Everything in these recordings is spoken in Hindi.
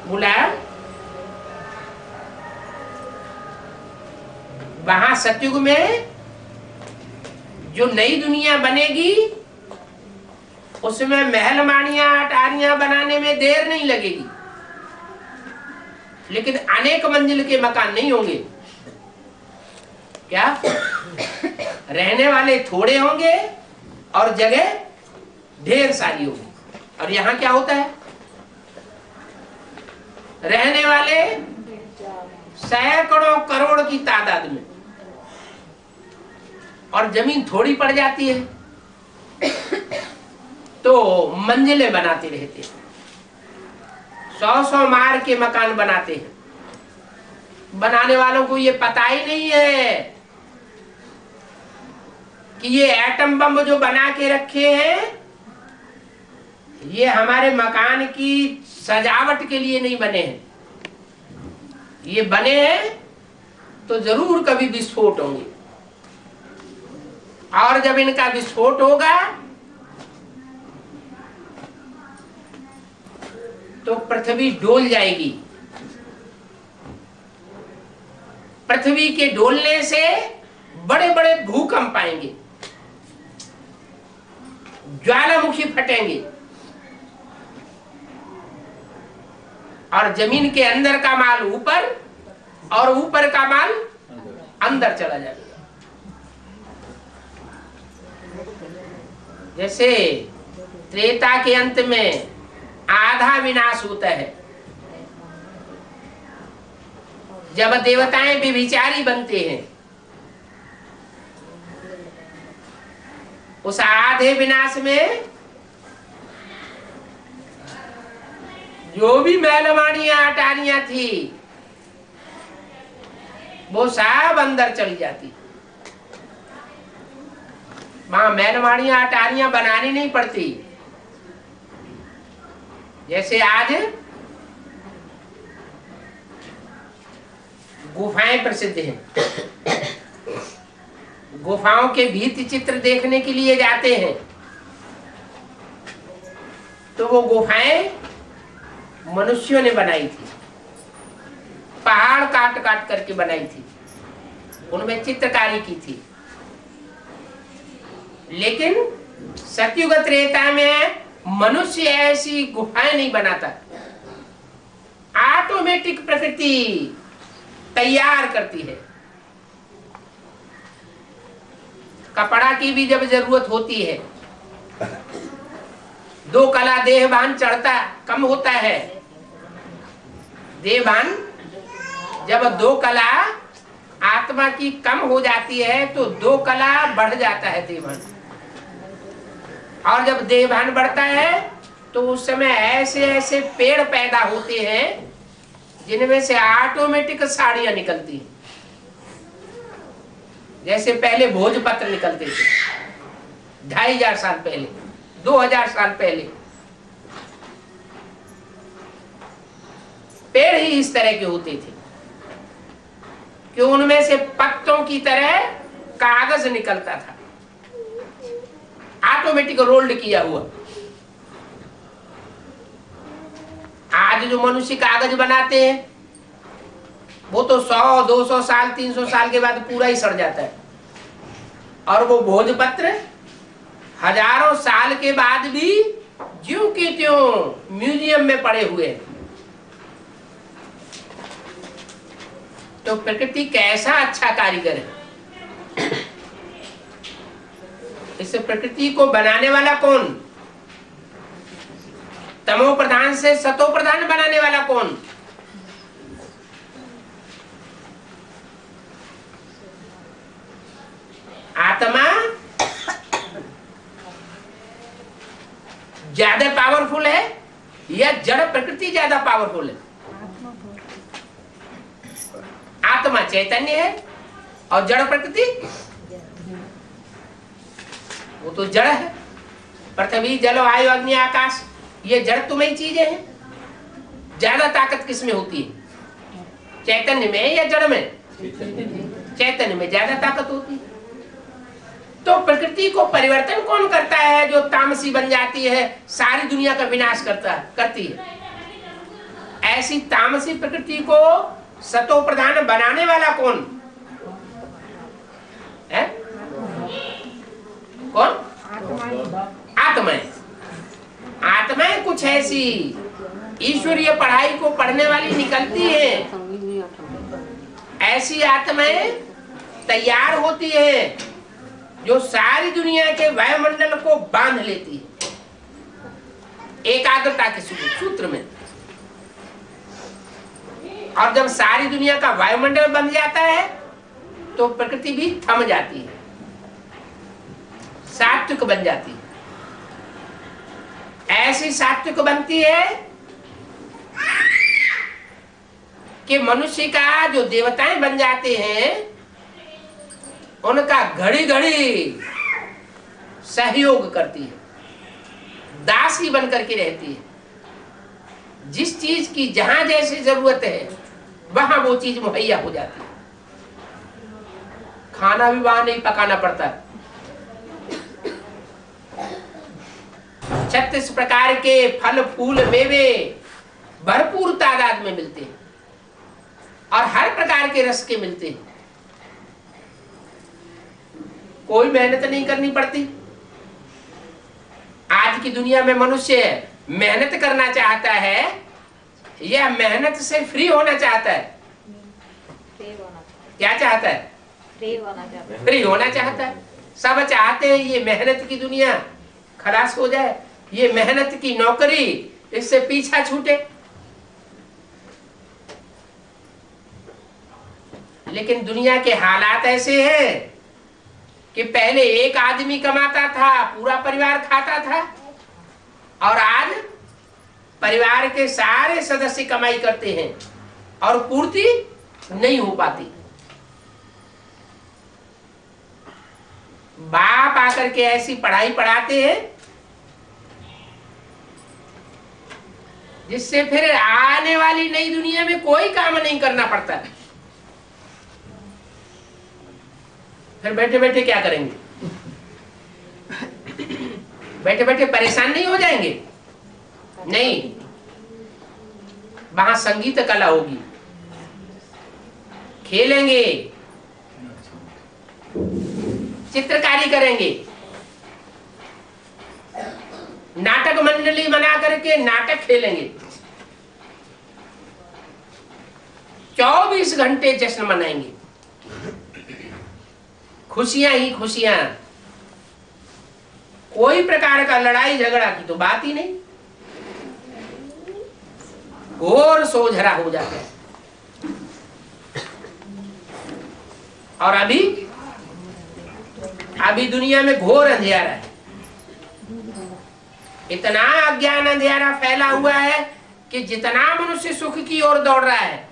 बोला वहां सतयुग में जो नई दुनिया बनेगी उसमें महल माड़ियां अटारियां बनाने में देर नहीं लगेगी, लेकिन अनेक मंजिल के मकान नहीं होंगे। क्या रहने वाले थोड़े होंगे और जगह ढेर सारी होगी। और यहाँ क्या होता है, रहने वाले सैकड़ों करोड़ की तादाद में और जमीन थोड़ी पड़ जाती है तो मंजिलें बनाते रहते हैं, 100-100 मार के मकान बनाते हैं। बनाने वालों को ये पता ही नहीं है कि ये एटम बम जो बना के रखे हैं ये हमारे मकान की सजावट के लिए नहीं बने हैं, ये बने हैं तो जरूर कभी विस्फोट होंगे। और जब इनका विस्फोट होगा तो पृथ्वी डोल जाएगी। पृथ्वी के डोलने से बड़े बड़े भूकंप आएंगे, ज्वालामुखी फटेंगे और जमीन के अंदर का माल ऊपर और ऊपर का माल अंदर चला जाएगा। जैसे त्रेता के अंत में आधा विनाश होता है, जब देवताएं व्यभिचारी बनते हैं, उस आधे विनाश में जो भी महलमाड़ियां अटारियां थी वो सब अंदर चली जाती। वहां महलमाड़ियां अटारियां बनानी नहीं पड़ती। जैसे आज गुफाएं प्रसिद्ध हैं, गुफाओं के भित्ति चित्र देखने के लिए जाते हैं तो वो गुफाएं मनुष्यों ने बनाई थी, पहाड़ काट काट करके बनाई थी, उनमें चित्रकारी की थी। लेकिन सतयुग त्रेता में मनुष्य ऐसी गुफाएं नहीं बनाता, ऑटोमेटिक प्रकृति तैयार करती है। कपड़ा की भी जब जरूरत होती है, दो कला देहभान चढ़ता कम होता है। देहभान जब दो कला आत्मा की कम हो जाती है तो दो कला बढ़ जाता है देहभान। और जब देहभान बढ़ता है तो उस समय ऐसे ऐसे पेड़ पैदा होते हैं जिनमें से ऑटोमेटिक साड़ियां निकलती हैं। जैसे पहले भोजपत्र निकलते थे 2500 साल पहले, 2000 साल पहले पेड़ ही इस तरह के होते थे कि उनमें से पत्तों की तरह कागज निकलता था, ऑटोमेटिक रोल्ड किया हुआ। आज जो मनुष्य कागज बनाते हैं वो तो 100-200 साल 300 साल के बाद पूरा ही सड़ जाता है, और वो भोजपत्र हजारों साल के बाद भी ज्यों के त्यों म्यूजियम में पड़े हुए हैं। तो प्रकृति कैसा अच्छा कारीगर है। इस प्रकृति को बनाने वाला कौन? तमो प्रधान से सतो प्रधान बनाने वाला कौन? आत्मा ज्यादा पावरफुल है या जड़ प्रकृति ज्यादा पावरफुल है? आत्मा चैतन्य है और जड़ प्रकृति वो तो जड़ है। पृथ्वी जल वायु अग्नि आकाश ये जड़ तुम्हें चीजें हैं। ज्यादा ताकत किसमें होती है, चैतन्य में या जड़ में? चैतन्य में ज्यादा ताकत होती है। तो प्रकृति को परिवर्तन कौन करता है? जो तामसी बन जाती है, सारी दुनिया का विनाश करती है। ऐसी तामसी प्रकृति को सतो प्रधान बनाने वाला कौन है? कौन? आत्माएं। आत्माएं कुछ ऐसी ईश्वरीय पढ़ाई को पढ़ने वाली निकलती हैं। ऐसी आत्माएं तैयार होती है जो सारी दुनिया के वायुमंडल को बांध लेती है एकाग्रता के सूत्र में। और जब सारी दुनिया का वायुमंडल बन जाता है तो प्रकृति भी थम जाती है, सात्विक बन जाती है। ऐसी सात्विक बनती है कि मनुष्य का जो देवताएं बन जाते हैं उनका घड़ी घड़ी सहयोग करती है, दासी बन करके रहती है। जिस चीज की जहां जैसी जरूरत है वहां वो चीज मुहैया हो जाती है। खाना भी वहां नहीं पकाना पड़ता। 36 प्रकार के फल फूल मेवे भरपूर तादाद में मिलते हैं और हर प्रकार के रस के मिलते हैं। कोई मेहनत नहीं करनी पड़ती। आज की दुनिया में मनुष्य मेहनत करना चाहता है या मेहनत से फ्री होना चाहता है? क्या चाहता है? फ्री होना चाहता है। सब चाहते हैं ये मेहनत की दुनिया खलास हो जाए, ये मेहनत की नौकरी इससे पीछा छूटे। लेकिन दुनिया के हालात ऐसे हैं कि पहले एक आदमी कमाता था, पूरा परिवार खाता था, और आज परिवार के सारे सदस्य कमाई करते हैं और पूर्ति नहीं हो पाती। बाप आकर के ऐसी पढ़ाई पढ़ाते हैं जिससे फिर आने वाली नई दुनिया में कोई काम नहीं करना पड़ता। फिर बैठे बैठे क्या करेंगे? बैठे बैठे परेशान नहीं हो जाएंगे? नहीं, वहां संगीत कला होगी, खेलेंगे, चित्रकारी करेंगे, नाटक मंडली बना करके नाटक खेलेंगे, 24 घंटे जश्न मनाएंगे, खुशियां ही खुशियां, कोई प्रकार का लड़ाई झगड़ा की तो बात ही नहीं। घोर सोझरा हो जाता है। और अभी दुनिया में घोर अंधेरा है। इतना अज्ञान अंधेरा फैला हुआ है कि जितना मनुष्य सुख की ओर दौड़ रहा है,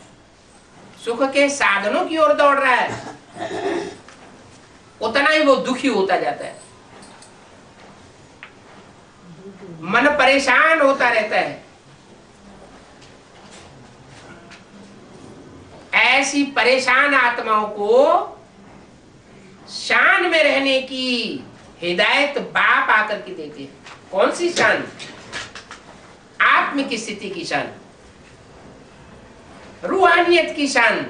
सुख के साधनों की ओर दौड़ रहा है, उतना ही वो दुखी होता जाता है। मन परेशान होता रहता है। ऐसी परेशान आत्माओं को शान में रहने की हिदायत बाप आकर के देते हैं। कौन सी शान? आत्म की स्थिति की शान, रूहानियत की शान।